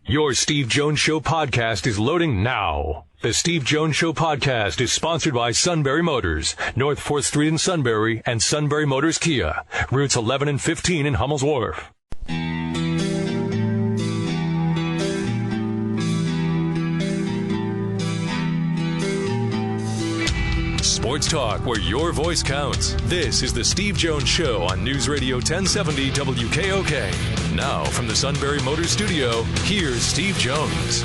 Your Steve Jones Show podcast is loading now. The Steve Jones Show podcast is sponsored by Sunbury Motors, North 4th Street in Sunbury, and Sunbury Motors Kia, routes 11 and 15 in Hummel's Wharf. Sports talk where your voice counts. This is the Steve Jones Show on News Radio 1070 WKOK. Now from the Sunbury Motors Studio, here's Steve Jones.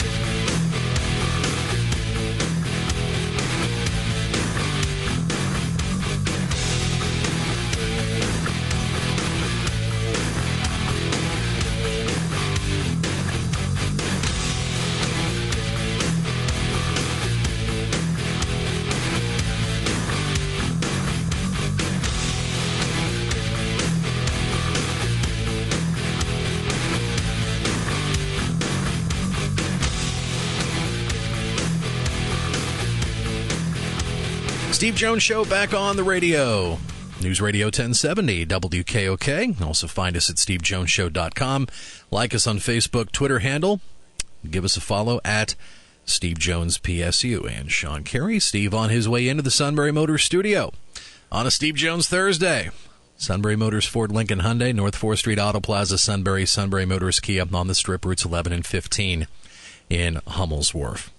Steve Jones Show back on the radio. News Radio 1070 WKOK. Also find us at stevejonesshow.com. Like us on Facebook, Twitter handle. Give us a follow at Steve Jones PSU. And Sean Carey, Steve on his way into the Sunbury Motors studio on a Steve Jones Thursday. Sunbury Motors, Ford, Lincoln, Hyundai, North 4th Street Auto Plaza, Sunbury, Sunbury Motors, Kia on the Strip, routes 11 and 15 in Hummel's Wharf.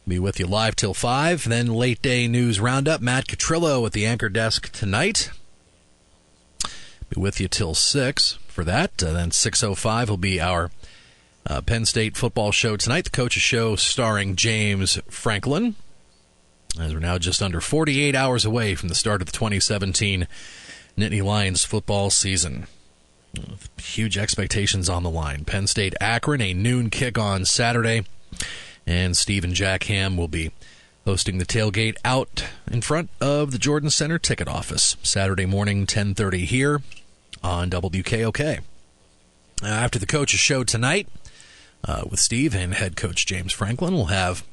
Be with you live till 5, then late day news roundup. Matt Catrillo at the anchor desk tonight. Be with you till 6 for that. Then 6:05 will be our Penn State football show tonight. The coach's show starring James Franklin. As we're now just under 48 hours away from the start of the 2017 Nittany Lions football season. Huge expectations on the line. Penn State Akron, a noon kick on Saturday. And Steve and Jack Ham will be hosting the tailgate out in front of the Jordan Center ticket office. Saturday morning, 10:30 here on WKOK. After the coach's show tonight with Steve and head coach James Franklin, we'll have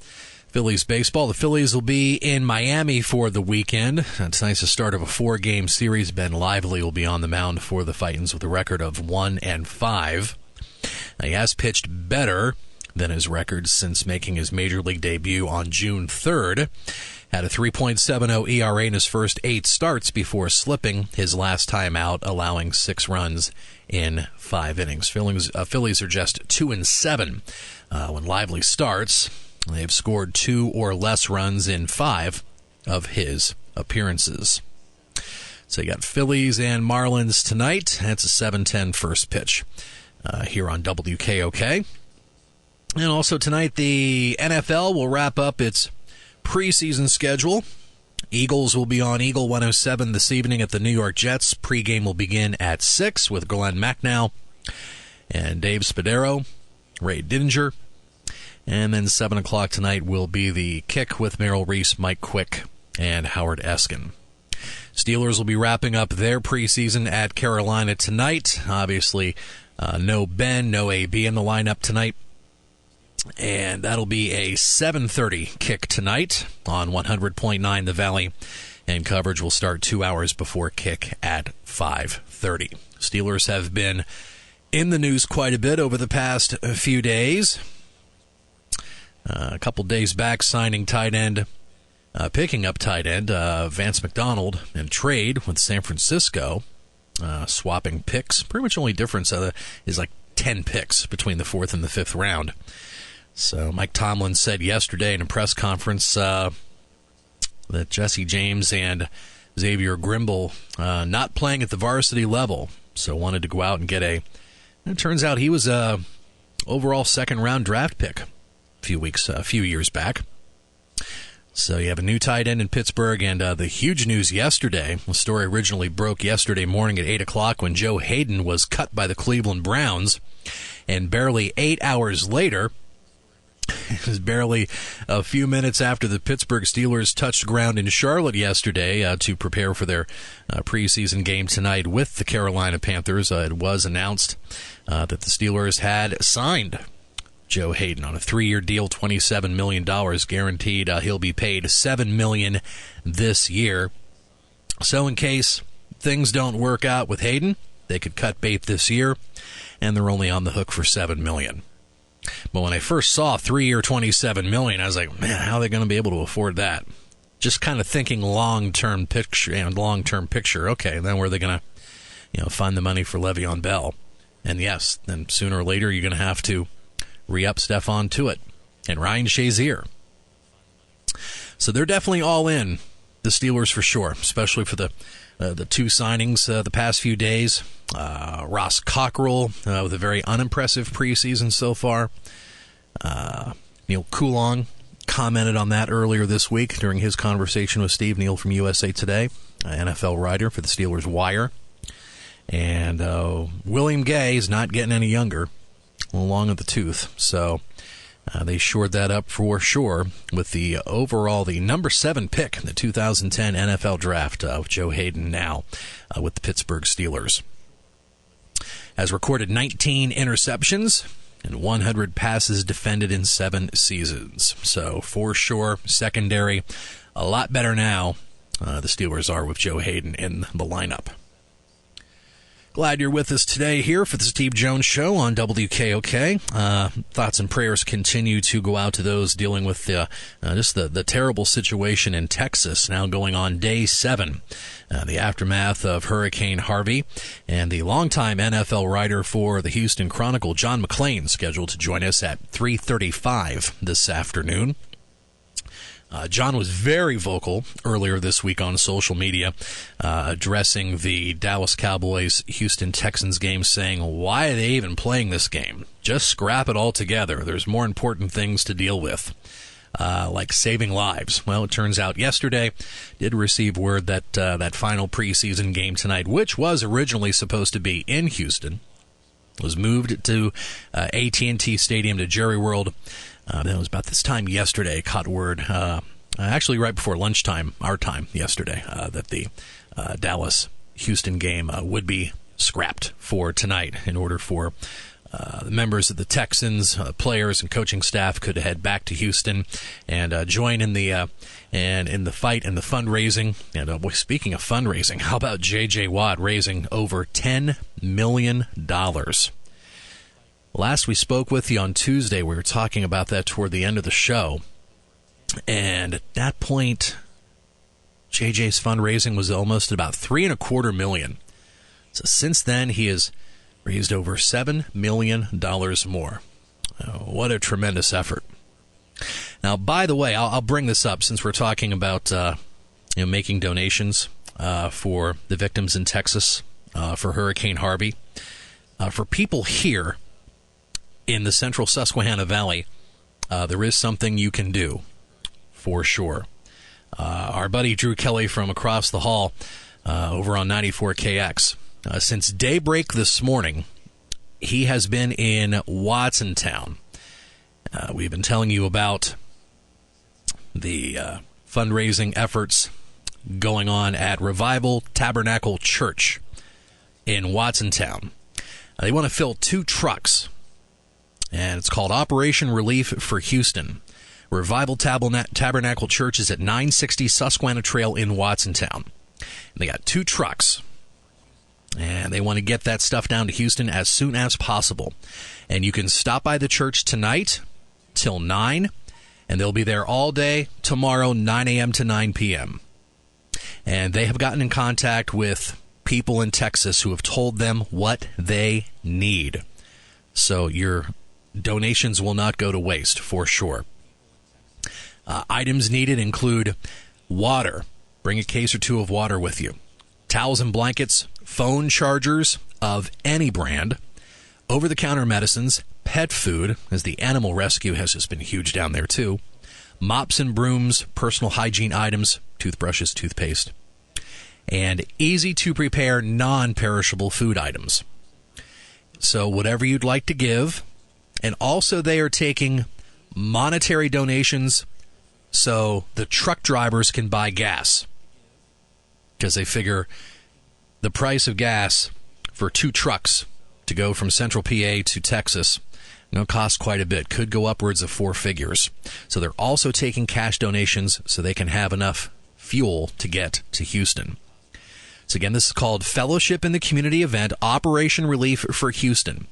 Phillies baseball. The Phillies will be in Miami for the weekend. Tonight's the start of a 4-game series. Ben Lively will be on the mound for the Fightins with a record of 1-5. He has pitched better than his record since making his major league debut on June 3rd. Had a 3.70 ERA in his first 8 starts before slipping his last time out, allowing 6 runs in 5 innings. Phillies are just 2-7 when Lively starts. They've scored 2 or less runs in 5 of his appearances. So you got Phillies and Marlins tonight. That's a 7:10 first pitch here on WKOK. And also tonight, the NFL will wrap up its preseason schedule. Eagles will be on Eagle 107 this evening at the New York Jets. Pregame will begin at 6 with Glenn Macnow and Dave Spadaro, Ray Didinger. And then 7 o'clock tonight will be the kick with Merrill Reese, Mike Quick, and Howard Eskin. Steelers will be wrapping up their preseason at Carolina tonight. Obviously, no Ben, no AB in the lineup tonight. And that'll be a 7:30 kick tonight on 100.9 The Valley. And coverage will start 2 hours before kick at 5:30. Steelers have been in the news quite a bit over the past few days. A couple days back, signing tight end, picking up tight end Vance McDonald in trade with San Francisco, swapping picks. Pretty much only difference is like 10 picks between the 4th and the 5th round. So Mike Tomlin said yesterday in a press conference that Jesse James and Xavier Grimble not playing at the varsity level, so wanted to go out and get it turns out he was a overall 2nd-round draft pick a few years back. So you have a new tight end in Pittsburgh, and the huge news yesterday, the story originally broke yesterday morning at 8 o'clock when Joe Haden was cut by the Cleveland Browns, and barely 8 hours later, it was barely a few minutes after the Pittsburgh Steelers touched ground in Charlotte yesterday to prepare for their preseason game tonight with the Carolina Panthers. It was announced that the Steelers had signed Joe Haden on a 3-year deal, $27 million guaranteed. He'll be paid $7 million this year. So in case things don't work out with Haden, they could cut bait this year, and they're only on the hook for $7 million. But when I first saw 3-year, $27 million, I was like, man, how are they going to be able to afford that? Just kind of thinking long-term picture. Okay, then where are they going to, find the money for Le'Veon Bell? And yes, then sooner or later you're going to have to re-up Stephon Tuitt and Ryan Shazier. So they're definitely all in, the Steelers for sure, especially for the two signings the past few days. Ross Cockrell with a very unimpressive preseason so far. Neil Coulon commented on that earlier this week during his conversation with Steve Neal from USA Today, NFL writer for the Steelers Wire. And William Gay is not getting any younger, along with the tooth. So they shored that up for sure with the number 7 pick in the 2010 NFL Draft with Joe Haden now with the Pittsburgh Steelers. Has recorded 19 interceptions and 100 passes defended in 7 seasons. So for sure, secondary a lot better now. The Steelers are with Joe Haden in the lineup. Glad you're with us today here for the Steve Jones Show on WKOK. Thoughts and prayers continue to go out to those dealing with the terrible situation in Texas, now going on day 7, the aftermath of Hurricane Harvey. And the longtime NFL writer for the Houston Chronicle, John McClain, scheduled to join us at 3:35 this afternoon. John was very vocal earlier this week on social media, addressing the Dallas Cowboys-Houston Texans game, saying, why are they even playing this game? Just scrap it all together. There's more important things to deal with, like saving lives. Well, it turns out yesterday did receive word that that final preseason game tonight, which was originally supposed to be in Houston, was moved to AT&T Stadium to Jerry World. That was about this time yesterday. Caught word, actually right before lunchtime, our time yesterday, that the Dallas-Houston game would be scrapped for tonight in order for the members of the Texans, players and coaching staff could head back to Houston and join in the fight and the fundraising. And speaking of fundraising, how about J.J. Watt raising over $10 million? Last we spoke with you on Tuesday, we were talking about that toward the end of the show. And at that point, JJ's fundraising was almost about $3.25 million. So since then, he has raised over $7 million more. What a tremendous effort. Now, by the way, I'll bring this up since we're talking about making donations for the victims in Texas for Hurricane Harvey. For people here in the central Susquehanna Valley, there is something you can do, for sure. Our buddy Drew Kelly from across the hall over on 94KX, since daybreak this morning, he has been in Watsontown. We've been telling you about the fundraising efforts going on at Revival Tabernacle Church in Watsontown. They want to fill 2 trucks, and it's called Operation Relief for Houston. Revival Tabernacle Church is at 960 Susquehanna Trail in Watsontown. And they got 2 trucks, and they want to get that stuff down to Houston as soon as possible. And you can stop by the church tonight till 9, and they'll be there all day tomorrow, 9 a.m. to 9 p.m. And they have gotten in contact with people in Texas who have told them what they need. So your donations will not go to waste, for sure. Items needed include water. Bring a case or 2 of water with you. Towels and blankets, phone chargers of any brand, over-the-counter medicines, pet food, as the animal rescue has just been huge down there too, mops and brooms, personal hygiene items, toothbrushes, toothpaste, and easy-to-prepare non-perishable food items. So whatever you'd like to give. And also they are taking monetary donations so the truck drivers can buy gas, because they figure the price of gas for 2 trucks to go from central PA to Texas cost quite a bit, could go upwards of 4 figures. So they're also taking cash donations so they can have enough fuel to get to Houston. So again, this is called Fellowship in the Community event, Operation Relief for Houston.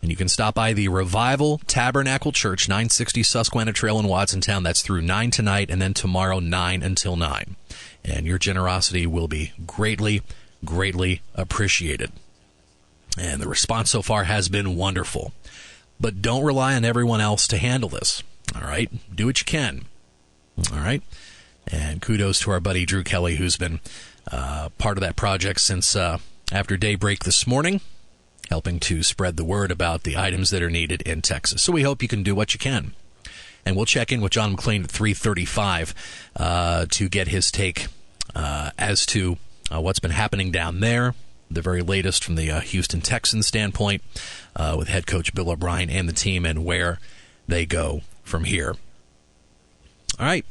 And you can stop by the Revival Tabernacle Church, 960 Susquehanna Trail in Watsontown. That's through 9 tonight, and then tomorrow 9 until 9. And your generosity will be greatly, greatly appreciated. And the response so far has been wonderful. But don't rely on everyone else to handle this. All right? Do what you can. All right? And kudos to our buddy Drew Kelly, who's been part of that project since after daybreak this morning, helping to spread the word about the items that are needed in Texas. So we hope you can do what you can. And we'll check in with John McClain at 3:35 to get his take as to what's been happening down there, the very latest from the Houston Texans standpoint, with head coach Bill O'Brien and the team, and where they go from here. All right.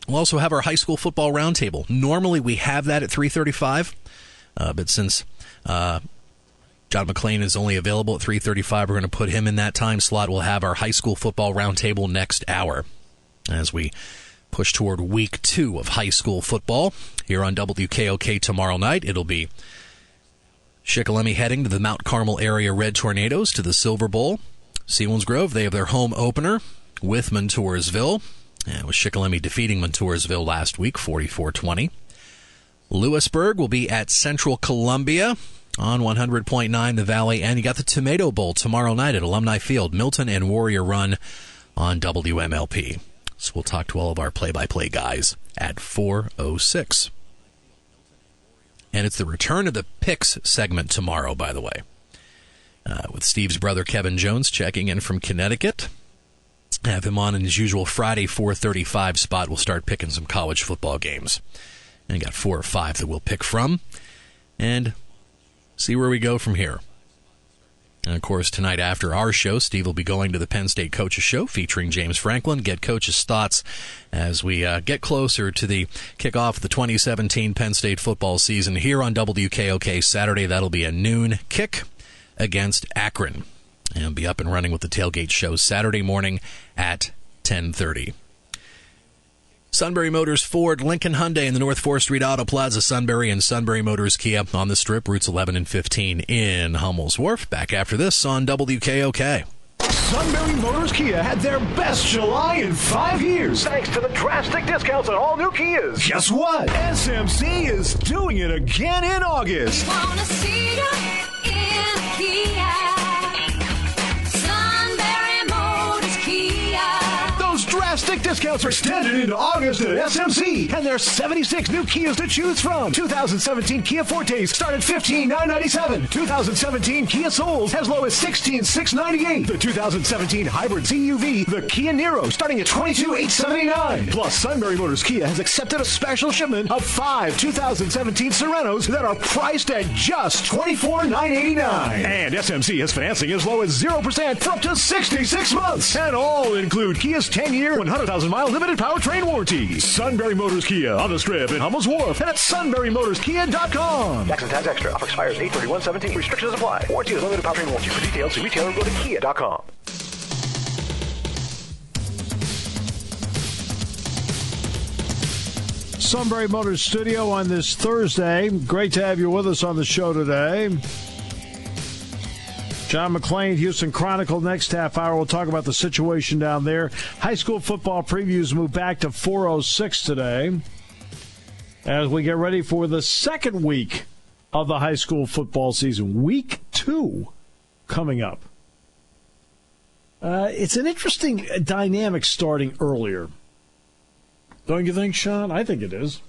We'll also have our high school football roundtable. Normally we have that at 3:35, but since John McClain is only available at 3:35, we're going to put him in that time slot. We'll have our high school football roundtable next hour as we push toward week 2 of high school football here on WKOK tomorrow night. It'll be Shikellamy heading to the Mount Carmel area Red Tornadoes to the Silver Bowl. Selinsgrove, they have their home opener with Montoursville, and with Shikellamy defeating Montoursville last week, 44-20. Lewisburg will be at Central Columbia on 100.9 The Valley, and you got the Tomato Bowl tomorrow night at Alumni Field, Milton and Warrior Run on WMLP. So we'll talk to all of our play-by-play guys at 4:06. And it's the return of the picks segment tomorrow, by the way, with Steve's brother Kevin Jones checking in from Connecticut. Have him on in his usual Friday 4:35 spot. We'll start picking some college football games. And got 4 or 5 that we'll pick from and see where we go from here. And, of course, tonight after our show, Steve will be going to the Penn State Coaches Show featuring James Franklin, get Coach's thoughts as we get closer to the kickoff of the 2017 Penn State football season here on WKOK Saturday. That'll be a noon kick against Akron. And be up and running with the Tailgate Show Saturday morning at 10:30. Sunbury Motors, Ford, Lincoln Hyundai in the North 4th Street Auto Plaza, Sunbury, and Sunbury Motors Kia on the Strip, routes 11 and 15 in Hummel's Wharf. Back after this on WKOK. Sunbury Motors Kia had their best July in 5 years. Thanks to the drastic discounts on all new Kias. Guess what? SMC is doing it again in August. Wanna see you in Kia. Sunbury Motors Kia. Those drastic discounts are extended into August at SMC, and there's 76 new Kias to choose from. 2017 Kia Fortes start at $15,997. 2017 Kia Souls as low as $16,698. The 2017 Hybrid CUV, the Kia Niro, starting at $22,879. Plus, Sunbury Motors Kia has accepted a special shipment of 5 2017 Serenos that are priced at just $24,989. And SMC has financing as low as 0% for up to 66 months. And all include Kia's 10-year, 100,000-mile limited powertrain warranty. Sunbury Motors Kia on the Strip in Hummel's Wharf and at sunburymotorskia.com. Tax and tax extra. Offer expires 8/31/17. Restrictions apply. Warranty is limited powertrain warranty. For details, see retailer or go to kia.com. Sunbury Motors Studio on this Thursday. Great to have you with us on the show today. John McClain, Houston Chronicle. Next half hour, we'll talk about the situation down there. High school football previews move back to 4:06 today as we get ready for the second week of the high school football season. Week 2 coming up. It's an interesting dynamic starting earlier. Don't you think, Sean? I think it is.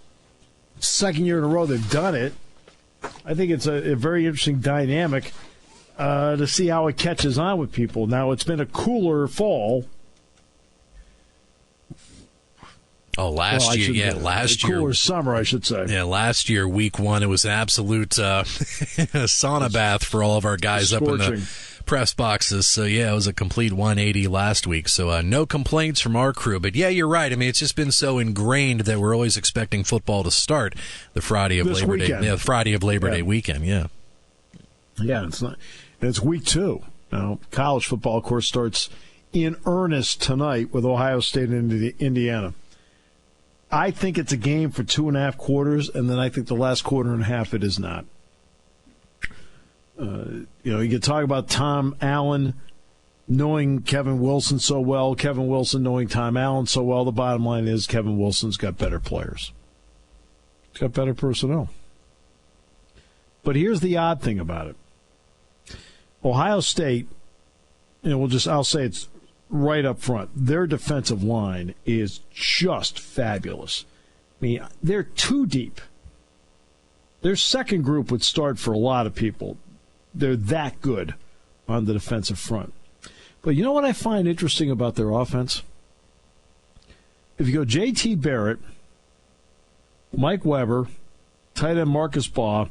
Second year in a row they've done it. I think it's a very interesting dynamic to see how it catches on with people. Now, it's been a cooler fall. Oh, last year. Cooler summer, I should say. Yeah, last year, week 1, it was an absolute sauna bath for all of our guys up in the press boxes. So, yeah, it was a complete 180 last week. So, no complaints from our crew. But, yeah, you're right. I mean, it's just been so ingrained that we're always expecting football to start the Friday of Labor Day. Yeah, Friday of Labor Day weekend, yeah. Yeah, it's week 2. Now, college football, of course, starts in earnest tonight with Ohio State and Indiana. I think it's a game for 2.5 quarters, and then I think the last quarter and a half it is not. You can talk about Tom Allen knowing Kevin Wilson so well, Kevin Wilson knowing Tom Allen so well. The bottom line is Kevin Wilson's got better players. He's got better personnel. But here's the odd thing about it. Ohio State, I'll say it's right up front. Their defensive line is just fabulous. I mean, they're too deep. Their second group would start for a lot of people. They're that good on the defensive front. But you know what I find interesting about their offense? If you go J.T. Barrett, Mike Weber, tight end Marcus Baugh,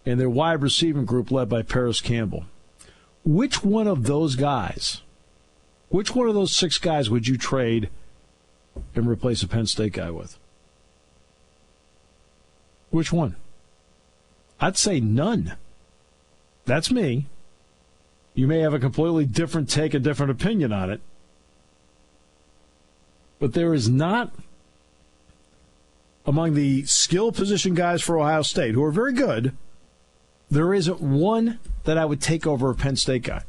and their wide receiving group led by Paris Campbell, which one of those guys, which one of those 6 guys would you trade and replace a Penn State guy with? Which one? I'd say none. That's me. You may have a completely different take, a different opinion on it. But there is not, among the skill position guys for Ohio State, who are very good, there isn't one that I would take over a Penn State guy.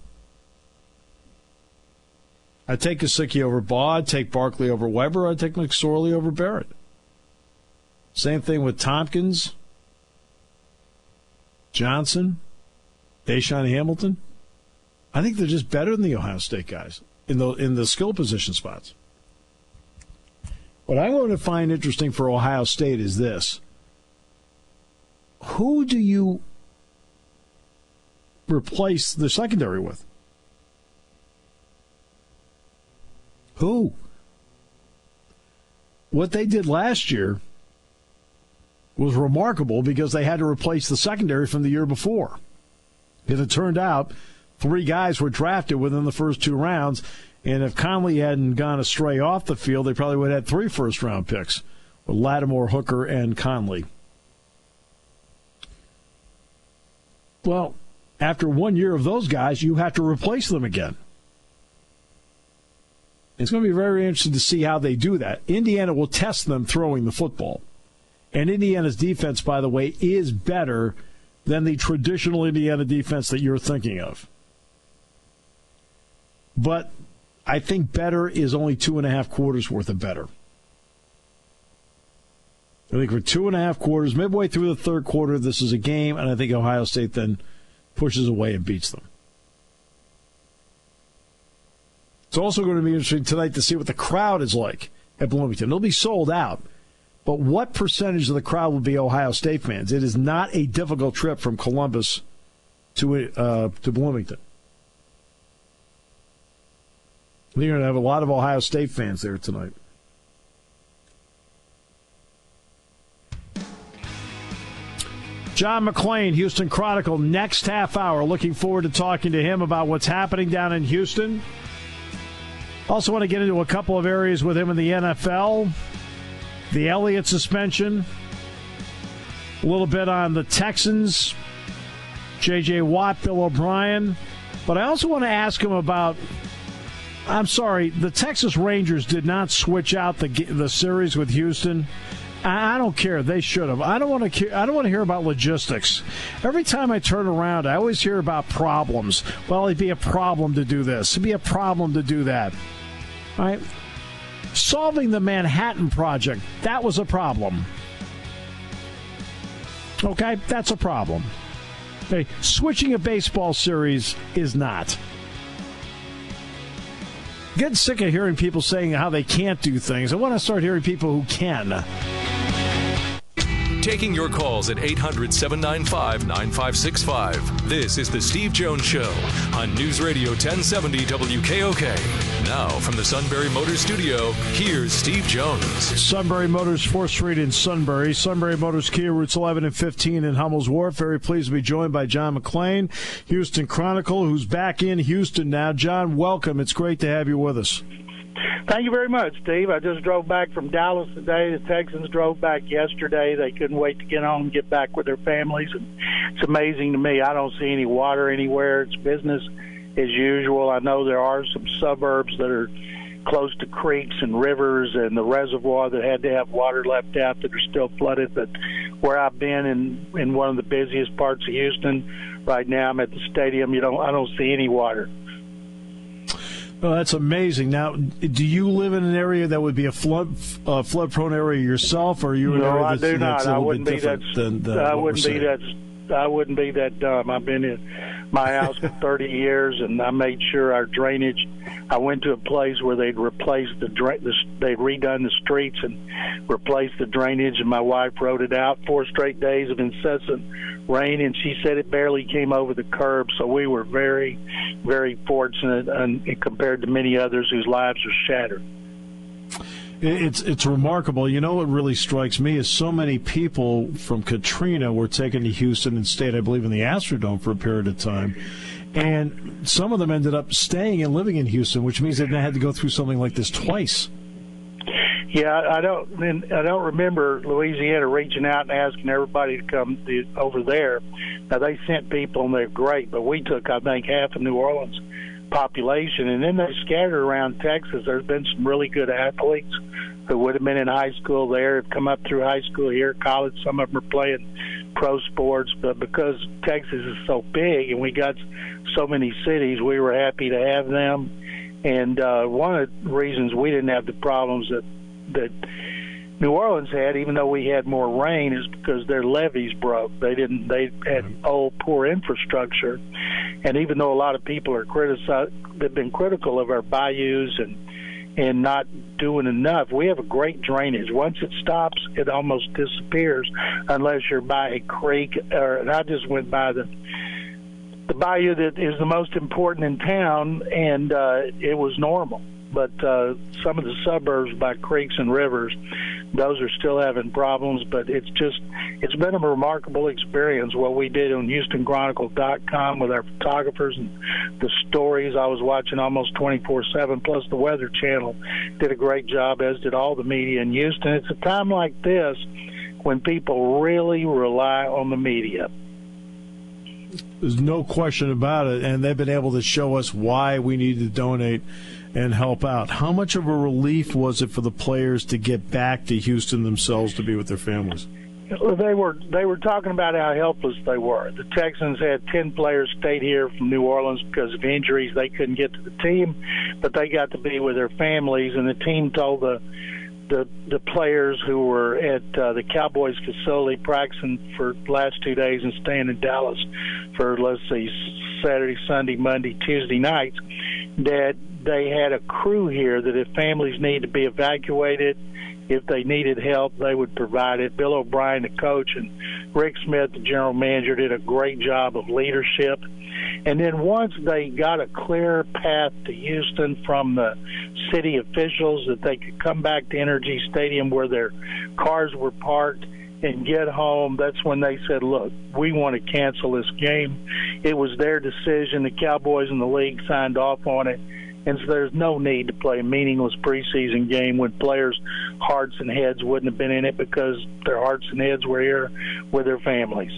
I'd take Gesicki over Baugh, I'd take Barkley over Weber, I'd take McSorley over Barrett. Same thing with Tompkins, Johnson, Deshaun Hamilton. I think they're just better than the Ohio State guys in the skill position spots. What I'm going to find interesting for Ohio State is this. Who do you replace the secondary with? Who? What they did last year was remarkable because they had to replace the secondary from the year before. As it turned out, 3 guys were drafted within the first 2 rounds, and if Conley hadn't gone astray off the field, they probably would have had 3 first-round picks with Lattimore, Hooker, and Conley. Well, after 1 year of those guys, you have to replace them again. It's going to be very interesting to see how they do that. Indiana will test them throwing the football. And Indiana's defense, by the way, is better than the traditional Indiana defense that you're thinking of. But I think better is only 2.5 quarters worth of better. I think for 2.5 quarters, midway through the third quarter, this is a game, and I think Ohio State then pushes away and beats them. It's also going to be interesting tonight to see what the crowd is like at Bloomington. It'll be sold out, but what percentage of the crowd will be Ohio State fans? It is not a difficult trip from Columbus to Bloomington. You're going to have a lot of Ohio State fans there tonight. John McClain, Houston Chronicle, next half hour. Looking forward to talking to him about what's happening down in Houston. Also want to get into a couple of areas with him in the NFL. The Elliott suspension. A little bit on the Texans. J.J. Watt, Bill O'Brien. But I also want to ask him about... I'm sorry, the Texas Rangers did not switch out the series with Houston. I don't care. They should have. I don't want to hear about logistics. Every time I turn around, I always hear about problems. Well, it'd be a problem to do this. It'd be a problem to do that. All right? Solving the Manhattan Project, that was a problem. Okay? That's a problem. Okay? Switching a baseball series is not. Getting sick of hearing people saying how they can't do things. I want to start hearing people who can. Taking your calls at 800-795-9565. This is the Steve Jones Show on News Radio 1070 WKOK. Now, from the Sunbury Motors Studio, here's Steve Jones. Sunbury Motors, 4th Street in Sunbury. Sunbury Motors, Kia, routes 11 and 15 in Hummel's Wharf. Very pleased to be joined by John McClain, Houston Chronicle, who's back in Houston now. John, welcome. It's great to have you with us. Thank you very much, Steve. I just drove back from Dallas today. The Texans drove back yesterday. They couldn't wait to get home and get back with their families. And it's amazing to me. I don't see any water anywhere. It's business as usual. I know there are some suburbs that are close to creeks and rivers and the reservoir that had to have water left out that are still flooded. But where I've been in one of the busiest parts of Houston, right now. I'm at the stadium. I don't see any water. Oh, that's amazing. Now, do you live in an area that would be a flood-prone area yourself, or are you in an area I do not. I wouldn't be that. I wouldn't be that dumb. I've been in my house for 30 years, and I made sure our drainage. I went to a place where they'd replaced they'd redone the streets and replaced the drainage, and my wife wrote it out. 4 straight days of incessant rain, and she said it barely came over the curb. So we were very, very fortunate, and compared to many others whose lives are shattered. It's remarkable. You know what really strikes me is so many people from Katrina were taken to Houston and stayed, I believe, in the Astrodome for a period of time. And some of them ended up staying and living in Houston, which means they've had to go through something like this twice. Yeah, I don't remember Louisiana reaching out and asking everybody to come over there. Now, they sent people, and they're great, but we took, I think, half of New Orleans population, and then they scattered around Texas. There's been some really good athletes who would have been in high school there, have come up through high school here, college. Some of them are playing pro sports, but because Texas is so big and we got so many cities, we were happy to have them. And one of the reasons we didn't have the problems that New Orleans had, even though we had more rain, is because their levees broke. They had old, poor infrastructure. And even though a lot of people they've been critical of our bayous and not doing enough, we have a great drainage. Once it stops, it almost disappears unless you're by a creek. And I just went by the bayou that is the most important in town, and it was normal. But some of the suburbs by creeks and rivers, those are still having problems. But it's been a remarkable experience what we did on HoustonChronicle.com with our photographers and the stories. I was watching almost 24/7, plus the Weather Channel did a great job, as did all the media in Houston. It's a time like this when people really rely on the media. There's no question about it, and they've been able to show us why we need to donate and help out. How much of a relief was it for the players to get back to Houston themselves to be with their families? They were talking about how helpless they were. The Texans had 10 players stayed here from New Orleans because of injuries. They couldn't get to the team, but they got to be with their families, and the team told the players who were at the Cowboys facility practicing for the last 2 days and staying in Dallas for, let's see, Saturday, Sunday, Monday, Tuesday nights, that they had a crew here that if families need to be evacuated, if they needed help, they would provide it. Bill O'Brien, the coach, and Rick Smith, the general manager, did a great job of leadership. And then once they got a clear path to Houston from the city officials that they could come back to Energy Stadium where their cars were parked and get home, that's when they said, look, we want to cancel this game. It was their decision. The Cowboys and the league signed off on it. And so there's no need to play a meaningless preseason game when players' hearts and heads wouldn't have been in it because their hearts and heads were here with their families.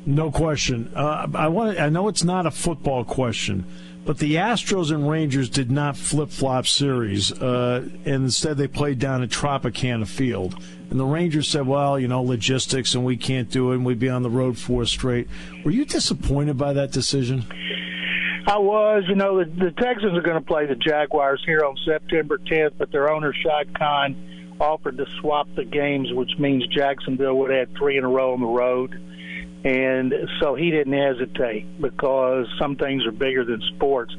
No question. I know it's not a football question, but the Astros and Rangers did not flip-flop series, and instead they played down at Tropicana Field. And the Rangers said, well, logistics, and we can't do it, and we'd be on the road 4 straight. Were you disappointed by that decision? I was. The Texans are going to play the Jaguars here on September 10th, but their owner, Shad Khan, offered to swap the games, which means Jacksonville would have 3 in a row on the road. And so he didn't hesitate because some things are bigger than sports.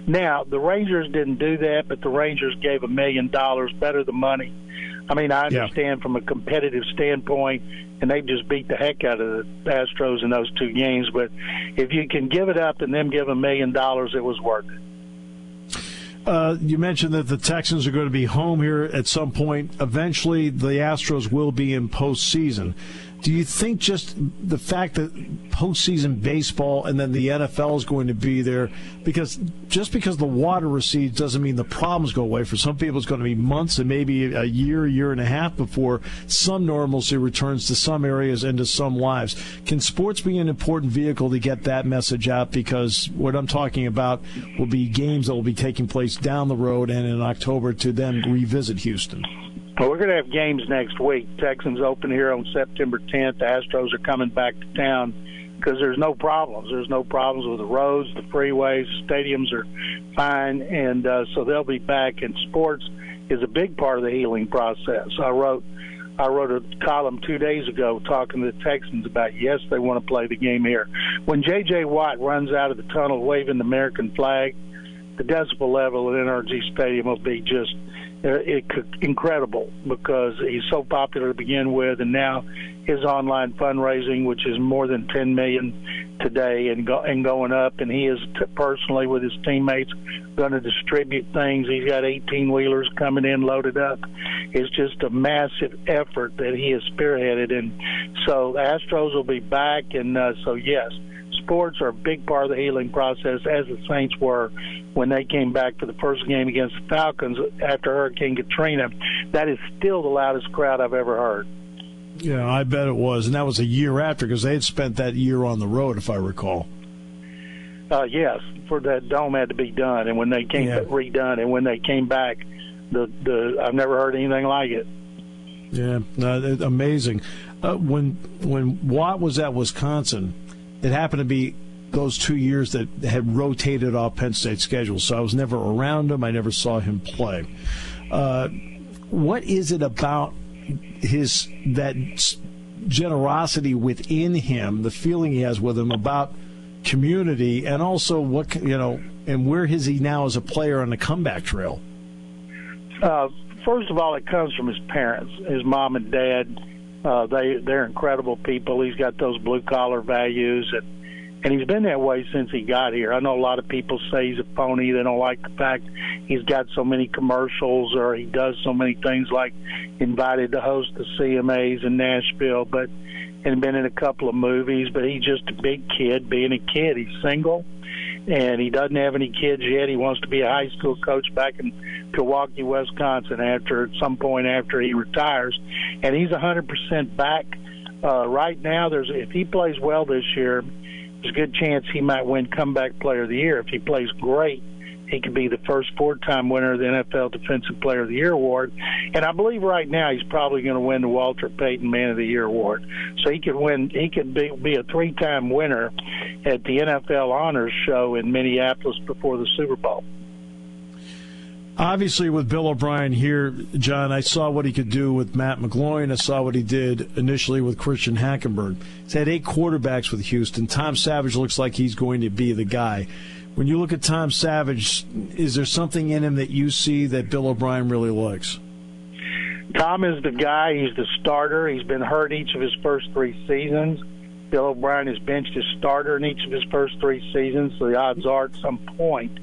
Now, the Rangers didn't do that, but the Rangers gave $1 million, better the money. I mean, I understand from a competitive standpoint, and they just beat the heck out of the Astros in those 2 games. But if you can give it up and them give $1 million, it was worth it. You mentioned that the Texans are going to be home here at some point. Eventually, the Astros will be in postseason. Do you think just the fact that postseason baseball and then the NFL is going to be there, because the water recedes doesn't mean the problems go away. For some people, it's going to be months and maybe a year and a half before some normalcy returns to some areas and to some lives. Can sports be an important vehicle to get that message out? Because what I'm talking about will be games that will be taking place down the road and in October to then revisit Houston. Well, we're going to have games next week. Texans open here on September 10th. The Astros are coming back to town because there's no problems. There's no problems with the roads, the freeways, the stadiums are fine, and so they'll be back. And sports is a big part of the healing process. I wrote a column 2 days ago talking to the Texans about, yes, they want to play the game here. When J.J. Watt runs out of the tunnel waving the American flag, the decibel level at NRG Stadium will be just incredible, because he's so popular to begin with, and now his online fundraising, which is more than $10 million today and going up, and he is personally with his teammates going to distribute things. He's got 18-wheelers coming in loaded up. It's just a massive effort that he has spearheaded, and so the Astros will be back, and so yes, sports are a big part of the healing process, as the Saints were when they came back for the first game against the Falcons after Hurricane Katrina. That is still the loudest crowd I've ever heard. Yeah, I bet it was. And that was a year after, because they had spent that year on the road, if I recall. Yes, for that dome had to be done, and when they came redone, and when they came back, I've never heard anything like it. Yeah, amazing. When Watt was at Wisconsin, it happened to be those 2 years that had rotated off Penn State's schedule, so I was never around him. I never saw him play. What is it about that generosity within him, the feeling he has with him about community, and also and where is he now as a player on the comeback trail? First of all, it comes from his parents, his mom and dad. They're incredible people. He's got those blue-collar values, and he's been that way since he got here. I know a lot of people say he's a phony. They don't like the fact he's got so many commercials, or he does so many things like invited to host the CMAs in Nashville, and been in a couple of movies. But he's just a big kid being a kid. He's single, and he doesn't have any kids yet. He wants to be a high school coach back in Milwaukee, Wisconsin, at some point after he retires. And he's 100% back. Right now, if he plays well this year, there's a good chance he might win Comeback Player of the Year. If he plays great, he could be the first four-time winner of the NFL Defensive Player of the Year award. And I believe right now he's probably going to win the Walter Payton Man of the Year award. So he could win. He could be a three-time winner at the NFL Honors Show in Minneapolis before the Super Bowl. Obviously, with Bill O'Brien here, John, I saw what he could do with Matt McClain. I saw what he did initially with Christian Hackenberg. He's had 8 quarterbacks with Houston. Tom Savage looks like he's going to be the guy. When you look at Tom Savage, is there something in him that you see that Bill O'Brien really likes? Tom is the guy. He's the starter. He's been hurt each of his first 3 seasons. Bill O'Brien has benched his starter in each of his first 3 seasons, so the odds are at some point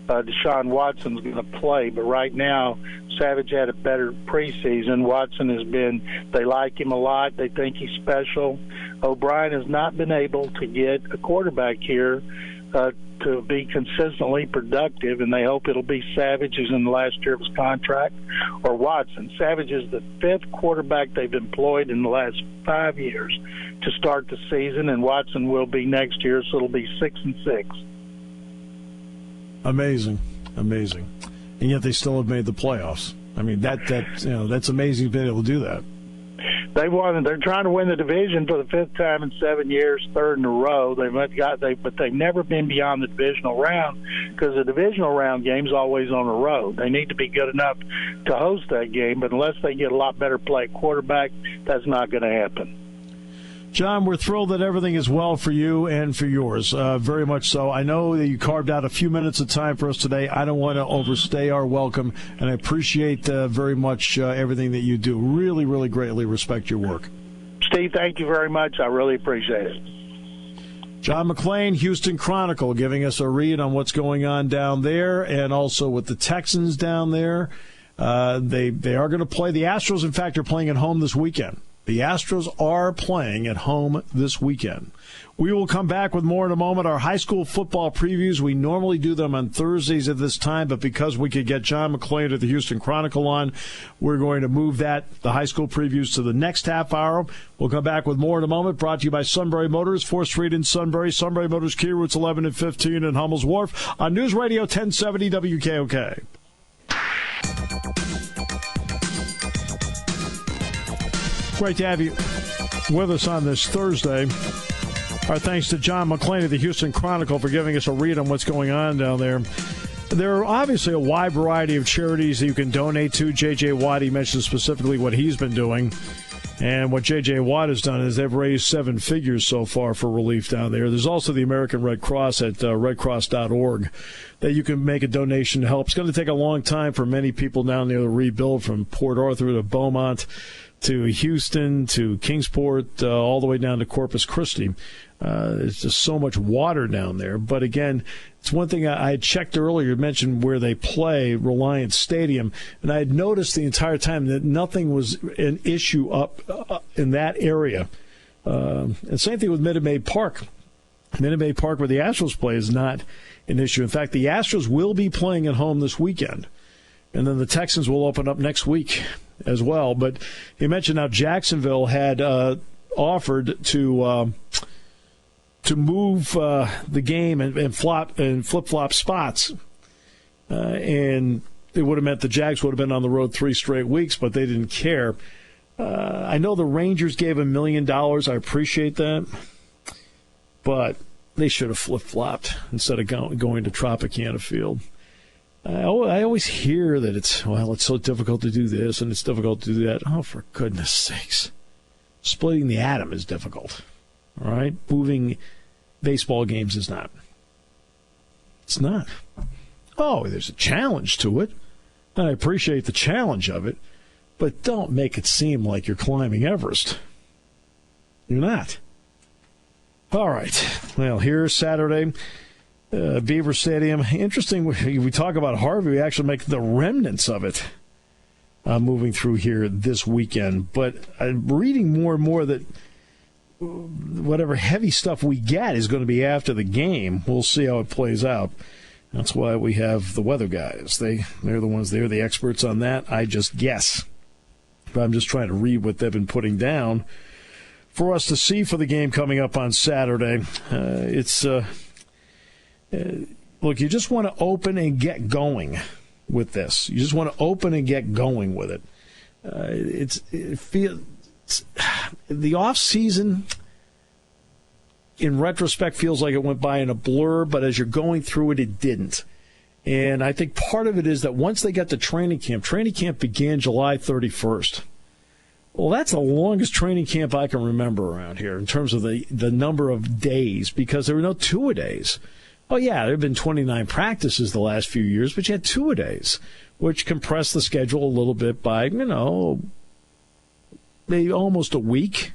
Deshaun Watson's going to play. But right now, Savage had a better preseason. Watson they like him a lot. They think he's special. O'Brien has not been able to get a quarterback here to be consistently productive, and they hope it'll be Savage, who's in the last year of his contract, or Watson. Savage is the 5th quarterback they've employed in the last 5 years to start the season, and Watson will be next year, so it'll be 6-6. Amazing. And yet they still have made the playoffs. I mean, that's amazing to be able to do that. They're trying to win the division for the 5th time in 7 years, 3rd in a row. But they've never been beyond the divisional round, because the divisional round game's always on the road. They need to be good enough to host that game, but unless they get a lot better play at quarterback, that's not going to happen. John, we're thrilled that everything is well for you and for yours, very much so. I know that you carved out a few minutes of time for us today. I don't want to overstay our welcome, and I appreciate very much everything that you do. Really, really greatly respect your work. Steve, thank you very much. I really appreciate it. John McClain, Houston Chronicle, giving us a read on what's going on down there, and also with the Texans down there. They are going to play. The Astros, in fact, are playing at home this weekend. The Astros are playing at home this weekend. We will come back with more in a moment. Our high school football previews, we normally do them on Thursdays at this time, but because we could get John McClain of the Houston Chronicle on, we're going to move the high school previews, to the next half hour. We'll come back with more in a moment, brought to you by Sunbury Motors, 4th Street in Sunbury. Sunbury Motors, Key Routes 11 and 15 in Hummel's Wharf on News Radio 1070 WKOK. Great to have you with us on this Thursday. Our thanks to John McClain of the Houston Chronicle for giving us a read on what's going on down there. There are obviously a wide variety of charities that you can donate to. J.J. Watt, he mentioned specifically what he's been doing. And what J.J. Watt has done is they've raised 7 figures so far for relief down there. There's also the American Red Cross at redcross.org that you can make a donation to help. It's going to take a long time for many people down there to rebuild, from Port Arthur to Beaumont to Houston to Kingsport, all the way down to Corpus Christi. There's just so much water down there. But again, it's one thing I had checked earlier, mentioned where they play, Reliance Stadium, and I had noticed the entire time that nothing was an issue up in that area. And same thing with Minute Maid Park. Minute Maid Park, where the Astros play, is not an issue. In fact, the Astros will be playing at home this weekend, and then the Texans will open up next week as well. But he mentioned how Jacksonville had offered to move the game and flip-flop spots. And it would have meant the Jags would have been on the road 3 straight weeks, but they didn't care. I know the Rangers gave $1 million. I appreciate that. But they should have flip-flopped instead of going to Tropicana Field. I always hear that it's so difficult to do this and it's difficult to do that. Oh, for goodness sakes. Splitting the atom is difficult. All right? Moving baseball games is not. It's not. Oh, there's a challenge to it. And I appreciate the challenge of it. But don't make it seem like you're climbing Everest. You're not. All right. Well, here's Saturday. Beaver Stadium. Interesting. We talk about Harvey. We actually make the remnants of it moving through here this weekend. But I'm reading more and more that whatever heavy stuff we get is going to be after the game. We'll see how it plays out. That's why we have the weather guys. They're the ones, they're the experts on that. I just guess. But I'm just trying to read what they've been putting down for us to see for the game coming up on Saturday. Look, you just want to open and get going with this. You just want to open and get going with it. The off season, in retrospect, feels like it went by in a blur, but as you're going through it, it didn't. And I think part of it is that once they got to training camp began July 31st. Well, that's the longest training camp I can remember around here in terms of the number of days, because there were no two-a-days. Oh, yeah, there have been 29 practices the last few years, but you had two-a-days, which compressed the schedule a little bit by, maybe almost a week.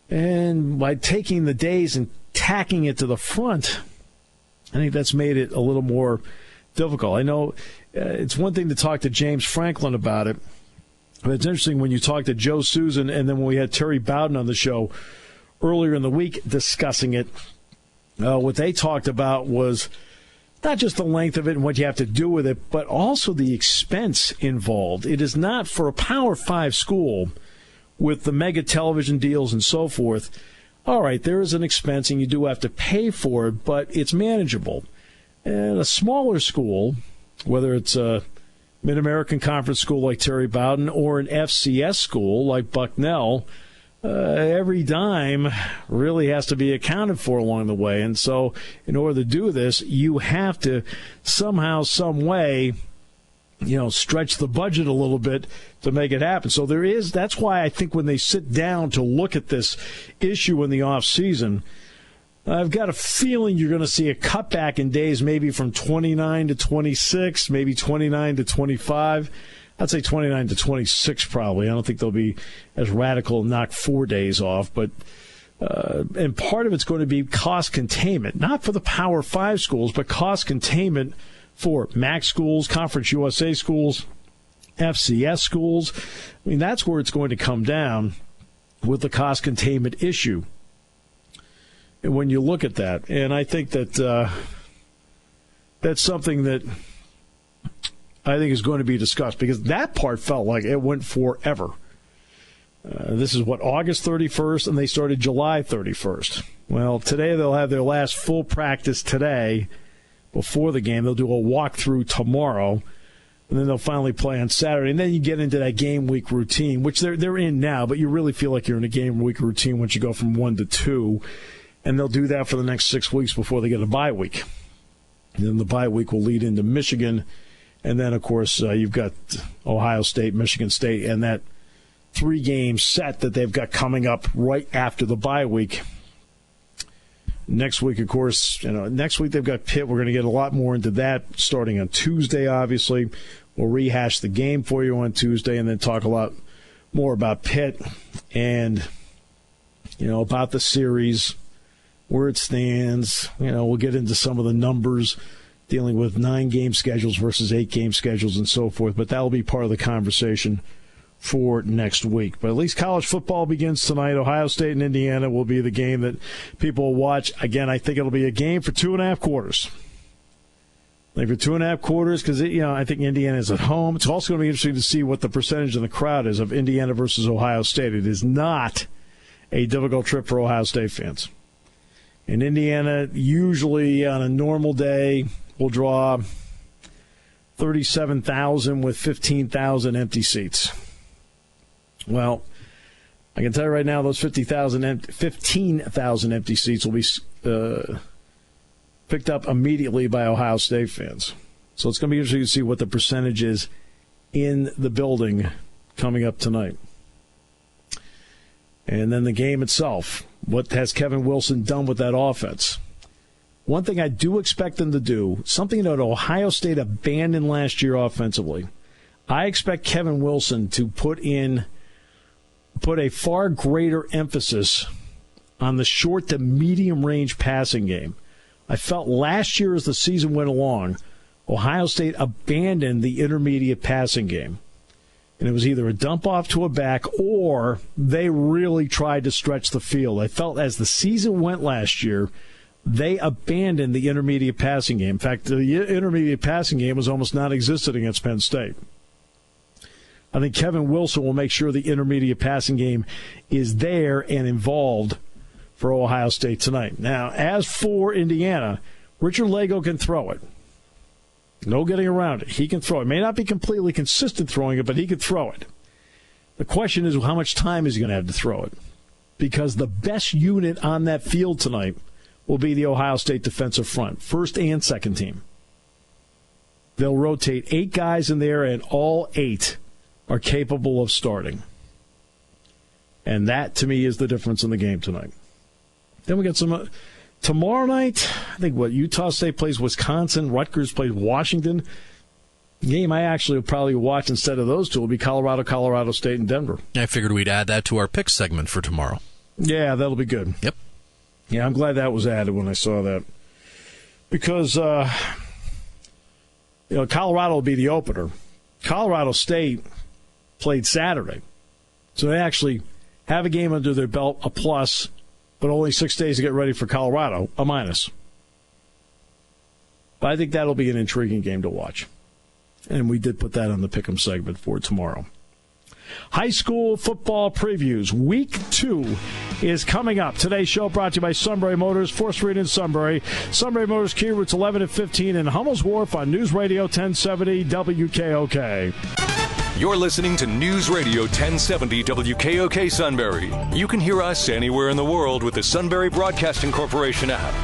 And by taking the days and tacking it to the front, I think that's made it a little more difficult. I know it's one thing to talk to James Franklin about it, but it's interesting when you talk to Joe Susan, and then when we had Terry Bowden on the show earlier in the week discussing it, what they talked about was not just the length of it and what you have to do with it, but also the expense involved. It is not for a Power 5 school with the mega television deals and so forth. All right, there is an expense and you do have to pay for it, but it's manageable. And a smaller school, whether it's a Mid-American Conference school like Terry Bowden or an FCS school like Bucknell, every dime really has to be accounted for along the way. And so in order to do this, you have to somehow, some way, stretch the budget a little bit to make it happen. So that's why I think when they sit down to look at this issue in the off season, I've got a feeling you're going to see a cutback in days, maybe from 29 to 26, maybe 29 to 25. I'd say 29 to 26 probably. I don't think they'll be as radical and knock 4 days off. But and part of it's going to be cost containment, not for the Power 5 schools, but cost containment for MAC schools, Conference USA schools, FCS schools. I mean, that's where it's going to come down with the cost containment issue. And when you look at that, and I think that that's something that I think is going to be discussed, because that part felt like it went forever. This is August 31st, and they started July 31st. Well, today they'll have their last full practice today before the game. They'll do a walkthrough tomorrow, and then they'll finally play on Saturday. And then you get into that game week routine, which they're in now, but you really feel like you're in a game week routine once you go from 1 to 2. And they'll do that for the next 6 weeks before they get a bye week. And then the bye week will lead into Michigan. And then, of course, you've got Ohio State, Michigan State, and that 3-game set that they've got coming up right after the bye week. Next week, of course, next week they've got Pitt. We're going to get a lot more into that starting on Tuesday, obviously. We'll rehash the game for you on Tuesday and then talk a lot more about Pitt and, about the series, where it stands. We'll get into some of the numbers dealing with 9-game schedules versus 8-game schedules and so forth. But that will be part of the conversation for next week. But at least college football begins tonight. Ohio State and Indiana will be the game that people will watch. Again, I think it'll be a game for 2.5 quarters. Like for 2.5 quarters, because I think Indiana is at home. It's also going to be interesting to see what the percentage in the crowd is of Indiana versus Ohio State. It is not a difficult trip for Ohio State fans. And Indiana, usually on a normal day, will draw 37,000 with 15,000 empty seats. Well, I can tell you right now, those 15,000 empty seats will be picked up immediately by Ohio State fans. So it's going to be interesting to see what the percentage is in the building coming up tonight. And then the game itself. What has Kevin Wilson done with that offense? One thing I do expect them to do, something that Ohio State abandoned last year offensively, I expect Kevin Wilson to put a far greater emphasis on the short to medium range passing game. I felt last year as the season went along, Ohio State abandoned the intermediate passing game. And it was either a dump off to a back or they really tried to stretch the field. I felt as the season went last year, they abandoned the intermediate passing game. In fact, the intermediate passing game was almost non-existent against Penn State. I think Kevin Wilson will make sure the intermediate passing game is there and involved for Ohio State tonight. Now, as for Indiana, Richard Lago can throw it. No getting around it. He can throw it. May not be completely consistent throwing it, but he can throw it. The question is, how much time is he going to have to throw it? Because the best unit on that field tonight will be the Ohio State defensive front, first and second team. They'll rotate 8 guys in there, and all 8 are capable of starting. And that, to me, is the difference in the game tonight. Then we got some... tomorrow night, I think Utah State plays Wisconsin, Rutgers plays Washington. The game I actually will probably watch instead of those two will be Colorado State, and Denver. I figured we'd add that to our picks segment for tomorrow. Yeah, that'll be good. Yep. Yeah, I'm glad that was added when I saw that. Because, Colorado will be the opener. Colorado State played Saturday. So they actually have a game under their belt, a plus, but only 6 days to get ready for Colorado, a minus. But I think that'll be an intriguing game to watch. And we did put that on the Pick'em segment for tomorrow. High school football previews. Week 2 is coming up. Today's show brought to you by Sunbury Motors, 4th Street in Sunbury. Sunbury Motors, Key Routes 11 and 15 in Hummel's Wharf on News Radio 1070 WKOK. You're listening to News Radio 1070 WKOK Sunbury. You can hear us anywhere in the world with the Sunbury Broadcasting Corporation app.